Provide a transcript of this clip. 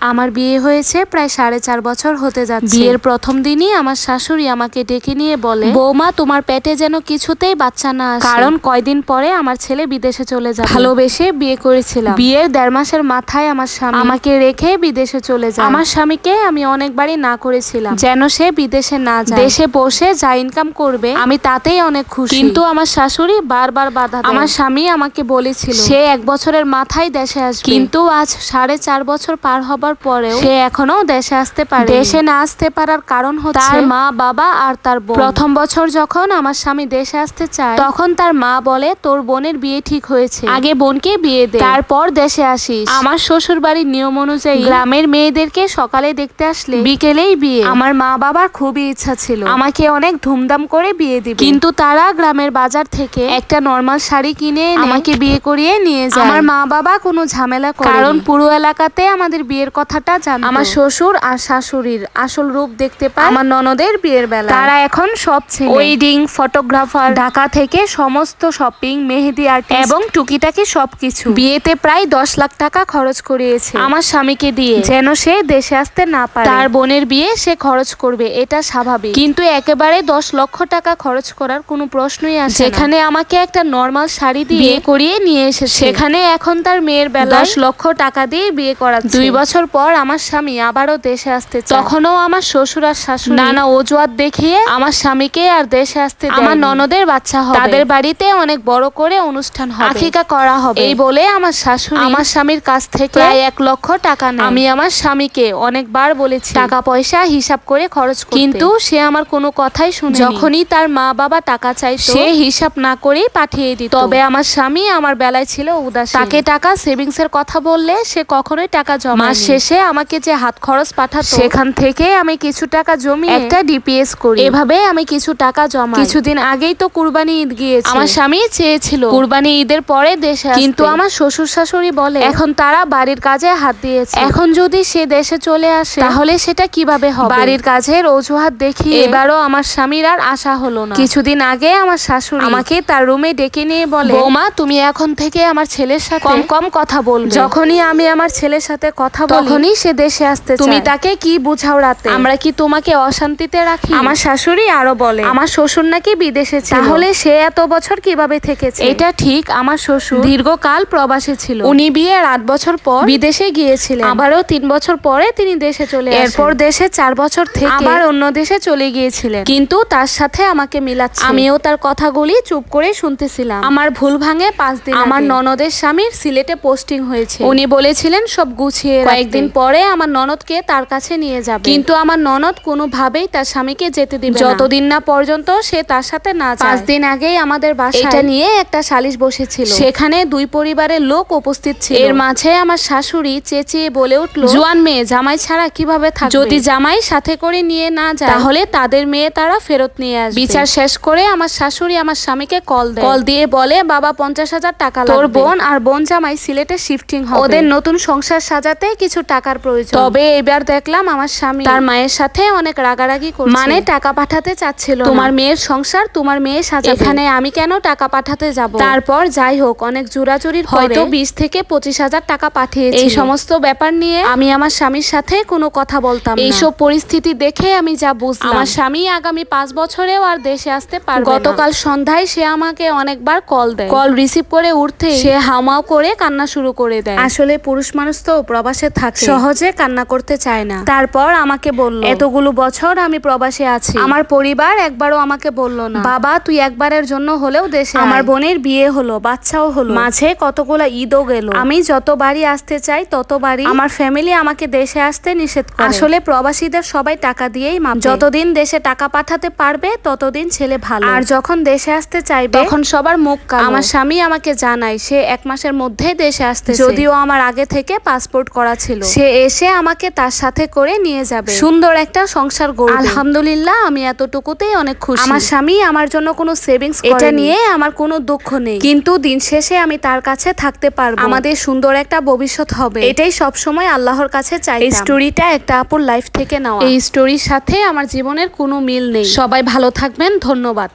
আমার বিয়ে হয়েছে প্রায় 4.5 বছর হতে যাচ্ছে। বিয়ের প্রথম দিনই আমার শাশুড়ি আমাকে ডেকে নিয়ে বলে, বৌমা তোমার পেটে যেন কিছুতেই বাচ্চা না আসে, কারণ কয়দিন পরে আমার ছেলে বিদেশে চলে যাবে। ভালোবেসে বিয়ে করেছিলাম। বিয়ের 1.5 মাসের মাথায় আমার স্বামী আমাকে রেখে বিদেশে চলে যায়। আমার স্বামীকে আমি অনেকবারই না করেছিলাম যেন সে বিদেশে না যায়, দেশে বসে যা ইনকাম করবে আমি তাতেই অনেক খুশি। কিন্তু আমার শাশুড়ি বারবার বাধা দেয়। আমার স্বামী আমাকে বলেছিল সে 1 বছরের মাথায় দেশে আসবে, কিন্তু আজ 4.5 বছর পার হবার পরেও সে এখনো দেশে আসতে পারে। দেশে না আসতে পারার কারণ হচ্ছে তার মা, বাবা আর তার বোন। প্রথম বছর যখন আমার স্বামী দেশে আসতে চায় তখন তার মা বলে, তোর বোনের বিয়ে ঠিক হয়েছে, আগে বোনকে বিয়ে দে, তারপর দেশে আসিস। আমার শ্বশুর বাড়ির নিয়ম অনুযায়ী গ্রামের মেয়েদেরকে সকালে দেখতে আসলে বিকেলেই বিয়ে। আমার মা বাবার খুবই ইচ্ছা ছিল আমাকে অনেক ধুমধাম করে বিয়ে দিবে, কিন্তু তারা গ্রামের বাজার থেকে একটা নরমাল শাড়ি কিনে এনে আমাকে বিয়ে করিয়ে নিয়ে যায়। আমার মা বাবা কোনো ঝামেলা করে, কারণ পুরো এলাকাতে আমাদের বিয়ের কথাটা জানে। আমার শ্বশুর আর শাশুড়ির আসল রূপ দেখতে পায় আমার ননদের বিয়ের বেলা। তারা এখন সব ছেলে, ওয়েডিং ফটোগ্রাফার, ঢাকা থেকে সমস্ত শপিং, মেহেদি আর্টিস্ট এবং টুকিটাকি সবকিছু। বিয়েতে প্রায় 10 লাখ টাকা খরচ করিয়েছে আমার স্বামীকে দিয়ে, যেন সে দেশে আসতে না পারে। তার বোনের বিয়ে সে খরচ করবে, এটা স্বাভাবিক, কিন্তু একেবারে 10 লক্ষ টাকা খরচ করার কোনো প্রশ্নই আসে না। যেখানে আমাকে একটা নরমাল শাড়ি দিয়ে বিয়ে করিয়ে নিয়ে এসেছে, সেখানে এখন তার মেয়ের বেলা 10 লক্ষ টাকা দিয়ে বিয়ে করাচ্ছে। 2 বছর পর আমার স্বামী আবারও দেশে আসতে চায়, তখনও আমার শ্বশুর আর শাশুড়ি নানা অজুহাত দেখিয়ে আমার স্বামীকে আর দেশে আসতে দেয়। আমার ননদের বাচ্চা হবে, তাদের বাড়িতে অনেক বড় করে অনুষ্ঠান হবে, আকিকা করা হবে, এই বলে আমার শাশুড়ি আমার স্বামীর কাছ থেকে প্রায় 1 লক্ষ টাকা নেয়। আমি আমার স্বামীকে অনেকবার বলেছি টাকা পয়সা হিসাব করে খরচ করতে, কিন্তু সে আমার কোনো কথাই শুনেনি। যখনই তার মা বাবা টাকা চাইতো সে হিসাব না করেই পাঠিয়ে দিত। তবে আমার স্বামী আমার বেলায় ছিল উদাসীন। তাকে টাকা সেভিংস এর কথা বললে সে কখনোই টাকা জমায়। মাস শেষে আমাকে যে হাত খরচ পাঠাতো সেখান থেকে আমি কিছু টাকা জমিয়ে একটা ডিপিএস করি। এভাবে আমি কিছু টাকা জমাই। কিছুদিন আগেই তো কুরবানি ঈদ গিয়েছে, আমার স্বামী চেয়েছিল কুরবানি ঈদের পরে দেশে আসতে, কিন্তু আমার শ্বশুর শাশুড়ি বলে এখন তারা বাড়ির কাজে হাত দিয়েছে, এখন যদি সে দেশে চলে আসে তাহলে সেটা কিভাবে হবে। বাড়ির কাজের অজুহাত দেখিয়ে এবারও আমার স্বামীর আর আশা হলো না। কিছুদিন আগে আমার শাশুড়ি আমাকে তার রুমে ডেকে নিয়ে বলে, বৌমা তুমি এখন থেকে আমার ছেলের সাথে কম কম কথা বলবে। যখনই আমি আমার ছেলের সাথে কথা বলি তখনই সে দেশে আসতে চায়। তুমি তাকে কি বুঝাও রাতে? আমরা কি তোমাকে অশান্তিতে রাখি? আমার শাশুড়ি আরো বলে আমার শ্বশুর নাকি বিদেশে ছিল, তাহলে সে এত বছর কিভাবে থেকেছে? এটা ঠিক, আমার শ্বশুর দীর্ঘকাল প্রবাসী ছিল। উনি বিয়ের 8 বছর পর বিদেশে গিয়েছিলেন, আবারও 3 বছর পরে তিনি দেশে চলে আসেন। এরপর দেশে 4 বছর থেকে আবার অন্য দেশে চলে গিয়েছিলেন, কিন্তু তার সাথে আমাকে মিলাচ্ছে। আমিও তার কথাগুলি চুপ করে শুনতেছিলাম। আমার ভুল ভাঙে 5 দিন আমার ননদের স্বামীর সিলেটে পোস্টিং হয়েছে। উনি বলেছিলেন সব গুছিয়ে কয়েকদিন পরে আমার ননদকে তার কাছে নিয়ে যাবে, কিন্তু আমার ননদ কোনোভাবেই তার স্বামীকে যেতে দিবে না যতদিন না পর্যন্ত সে তার সাথে না যায়। 5 দিন আগেই আমাদের বাসায় এটা নিয়ে একটা সালিশ বসেছিল, সেখানে 2 পরিবারের লোক উপস্থিত ছিল। এর মাঝে আমার শাশুড়ি চেঁচিয়ে বলে উঠল, জোয়ান মেয়ে জামাই ছাড়া কিভাবে থাকবে? যদি জামাই সাথে করে নিয়ে না যায় তাহলে তাদের মেয়ে তারা ফেরত নিয়ে আসবে। বিচার শেষ করে আমার শাশুড়ি আমার স্বামীকে কল দিয়ে বলে, বাবা 50,000 টাকা লাগবে, তোর বোন আর বোন জামাই সিলেটে শিফটিং হবে, ওদের নতুন সংসার সাজাতে কিছু টাকার প্রয়োজন। তবে এবার দেখলাম আমার স্বামী তার মায়ের সাথে অনেক রাগারাগি করছে, মানে টাকা পাঠাতে চাচ্ছিল। তোমার মেয়ের সংসার তোমার মেয়ে সাজাবে, এখানে আমি কেন টাকা পাঠাতে যাব? তারপর যাই হোক অনেক জোরাজুরির পরে হয়তো 20 থেকে 25,000 টাকা পাঠিয়েছি। এই সমস্ত ব্যাপার নিয়ে আমি আমার স্বামীর সাথে কোনো কথা বলতাম না। এইসব পরিস্থিতি দেখে আমি যা বুঝলাম আমার স্বামী আগামী 5 বছরেও আর দেশে আসতে পারবে না। গতকাল সন্ধ্যায় সে আমাকে অনেকবার কল দেয়, কল রিসিভ করে উঠতে সে হাউমাউ করে কান্না শুরু করে দেয়। আসলে পুরুষ মানুষ তো প্রবাসে থাকে, সহজে কান্না করতে চায় না। তারপর আমাকে বলল, এতগুলো বছর আমি প্রবাসে আছি, আমার পরিবার একবারও আমাকে বলল না বাবা তুই একবারের জন্য হলেও দেশে আয়। আমার বোনের বিয়ে হলো, বাচ্চাও হলো, মাঝে কতগুলো ঈদও গেল। আমি যতবারই আসতে চাই ততবারই আমার ফ্যামিলি আমাকে দেশে আসতে নিষেধ করে। আসলে প্রবাসীদের সবাই টাকা দিয়েই মাপে, যতদিন দেশে টাকা পাঠাতে পারবে ততদিন ছেলে ভালো, আর যখন দেশে আসতে চাইবে তখন সবার মুখ কালো। আমার স্বামী আমাকে জানায় সে 1 মাসের মধ্যে দেশে আসতে, যদিও আমার আগে থেকে পাসপোর্ট করা ছিল। সে এসে আমাকে তার সাথে করে নিয়ে যাবে, সুন্দর একটা সংসার গড়বে। আলহামদুলিল্লাহ আমি এতটুকুতেই অনেক খুশি। আমার স্বামী আমার জন্য কোনো সেভিংস করেনি, এটা নিয়ে আমার কোনো দুঃখ নেই, কিন্তু দিন শেষে আমি তার কাছে থাকতে পারবো, আমাদের সুন্দর একটা ভবিষ্যৎ হবে, এটাই সব সময় আল্লাহর কাছে চাই। এই স্টোরিটা একটা আপুর লাইফ থেকে নেওয়া। এই স্টোরির সাথে আমার জীবনের কোনো মিল নেই। সবাই ভালো থাকবেন, ধন্যবাদ।